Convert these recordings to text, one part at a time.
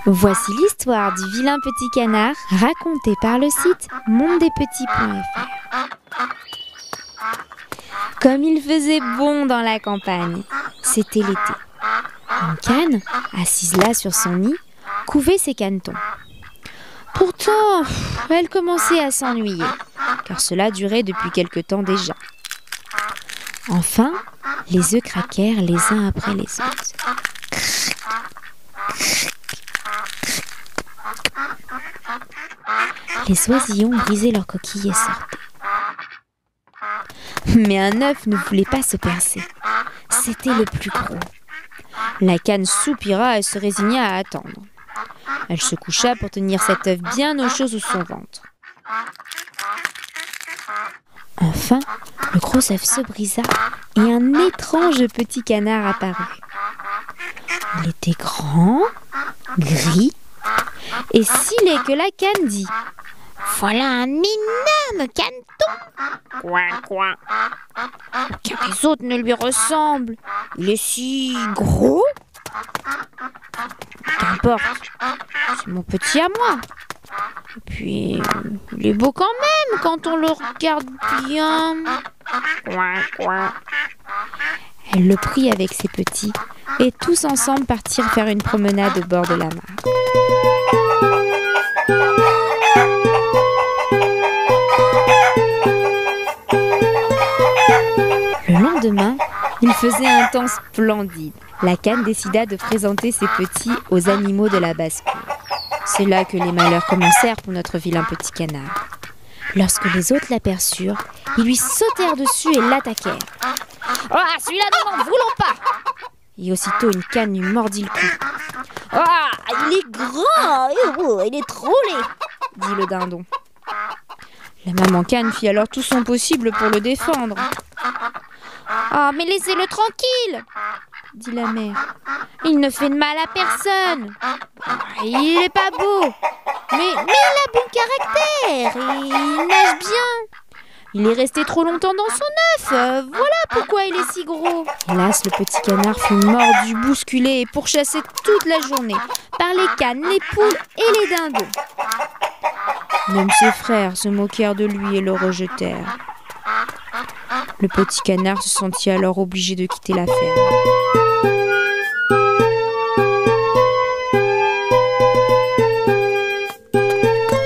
Voici l'histoire du vilain petit canard racontée par le site mondedespetits.fr. Comme il faisait bon dans la campagne, c'était l'été. Une canne, assise là sur son nid, couvait ses canetons. Pourtant, elle commençait à s'ennuyer, car cela durait depuis quelque temps déjà. Enfin, les œufs craquèrent les uns après les autres. Les oisillons brisaient leurs coquilles et sortaient. Mais un œuf ne voulait pas se percer. C'était le plus gros. La canne soupira et se résigna à attendre. Elle se coucha pour tenir cet œuf bien au chaud sous son ventre. Enfin, le gros œuf se brisa et un étrange petit canard apparut. Il était grand, gris et si laid que la canne dit « Voilà un énorme caneton !»« Coin, coin !»« Aucun des autres ne lui ressemble. Il est si gros !»« Qu'importe, c'est mon petit à moi. Et puis, il est beau quand même quand on le regarde bien. » Coin, coin. Elle le prit avec ses petits et tous ensemble partirent faire une promenade au bord de la mare. Le lendemain, il faisait un temps splendide. La canne décida de présenter ses petits aux animaux de la basse-cour. C'est là que les malheurs commencèrent pour notre vilain petit canard. Lorsque les autres l'aperçurent, ils lui sautèrent dessus et l'attaquèrent. « Ah, celui-là, nous n'en voulons pas !» Et aussitôt, une canne lui mordit le cou. « Ah, il est grand, il est trop laid !» dit le dindon. La maman canne fit alors tout son possible pour le défendre. « Ah, mais laissez-le tranquille !» dit la mère. « Il ne fait de mal à personne. Il n'est pas beau, mais il a bon caractère et il nage bien. Il est resté trop longtemps dans son œuf, voilà pourquoi il est si gros. » Hélas, le petit canard fut mordu, bousculé et pourchassé toute la journée par les cannes, les poules et les dindons. Même ses frères se moquèrent de lui et le rejetèrent. Le petit canard se sentit alors obligé de quitter la ferme.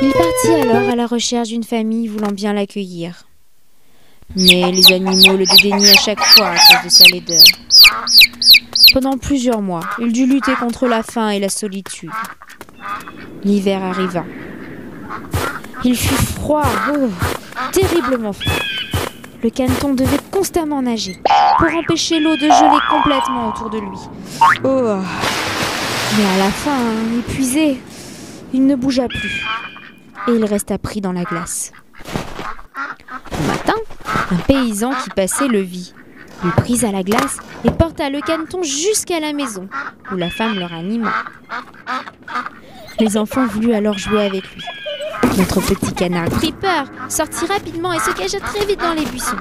Il partit alors à la recherche d'une famille voulant bien l'accueillir. Mais les animaux le dédaignaient à chaque fois à cause de sa laideur. Pendant plusieurs mois, il dut lutter contre la faim et la solitude. L'hiver arriva. Il fut froid, terriblement froid. Le caneton devait constamment nager pour empêcher l'eau de geler complètement autour de lui. Mais à la fin, épuisé, il ne bougea plus et il resta pris dans la glace. Un matin, un paysan qui passait le vit. Il brisa la glace et porta le caneton jusqu'à la maison, où la femme le ranima. Les enfants voulurent alors jouer avec lui. Notre petit canard prit peur, sortit rapidement et se cacha très vite dans les buissons.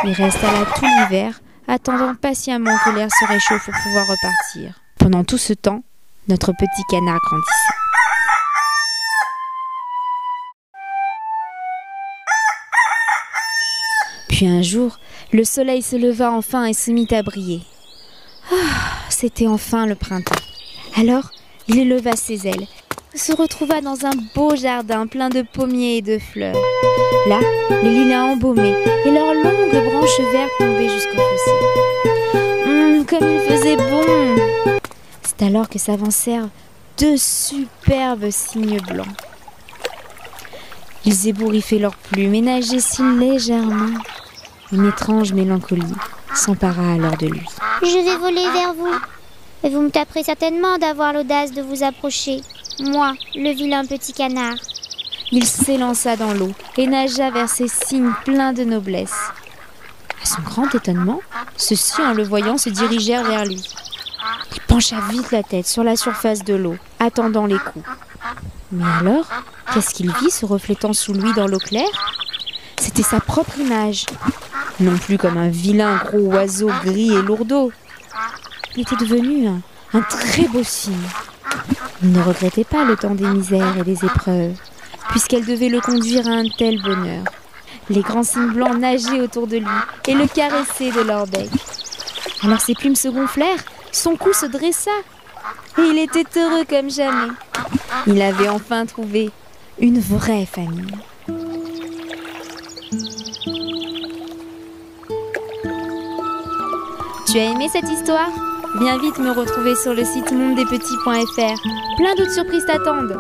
Il resta là tout l'hiver, attendant patiemment que l'air se réchauffe pour pouvoir repartir. Pendant tout ce temps, notre petit canard grandissait. Puis un jour, le soleil se leva enfin et se mit à briller. C'était enfin le printemps. Alors, il éleva ses ailes, se retrouva dans un beau jardin plein de pommiers et de fleurs. Là, les lilas embaumaient et leurs longues branches vertes tombaient jusqu'au fossé. Comme il faisait bon! C'est alors que s'avancèrent deux superbes cygnes blancs. Ils ébouriffaient leurs plumes et nageaient si légèrement. Une étrange mélancolie s'empara alors de lui. « Je vais voler vers vous, et vous me taperez certainement d'avoir l'audace de vous approcher, moi, le vilain petit canard. » Il s'élança dans l'eau et nagea vers ces cygnes pleins de noblesse. À son grand étonnement, ceux-ci, en le voyant, se dirigèrent vers lui. Il pencha vite la tête sur la surface de l'eau, attendant les coups. Mais alors, qu'est-ce qu'il vit se reflétant sous lui dans l'eau claire ? C'était sa propre image. Non plus comme un vilain gros oiseau gris et lourdeau. Il était devenu un très beau cygne. Il ne regrettait pas le temps des misères et des épreuves, puisqu'elle devait le conduire à un tel bonheur. Les grands cygnes blancs nageaient autour de lui et le caressaient de leur bec. Alors ses plumes se gonflèrent, son cou se dressa, et il était heureux comme jamais. Il avait enfin trouvé une vraie famille. Tu as aimé cette histoire ? Viens vite me retrouver sur le site mondedespetits.fr. Plein d'autres surprises t'attendent.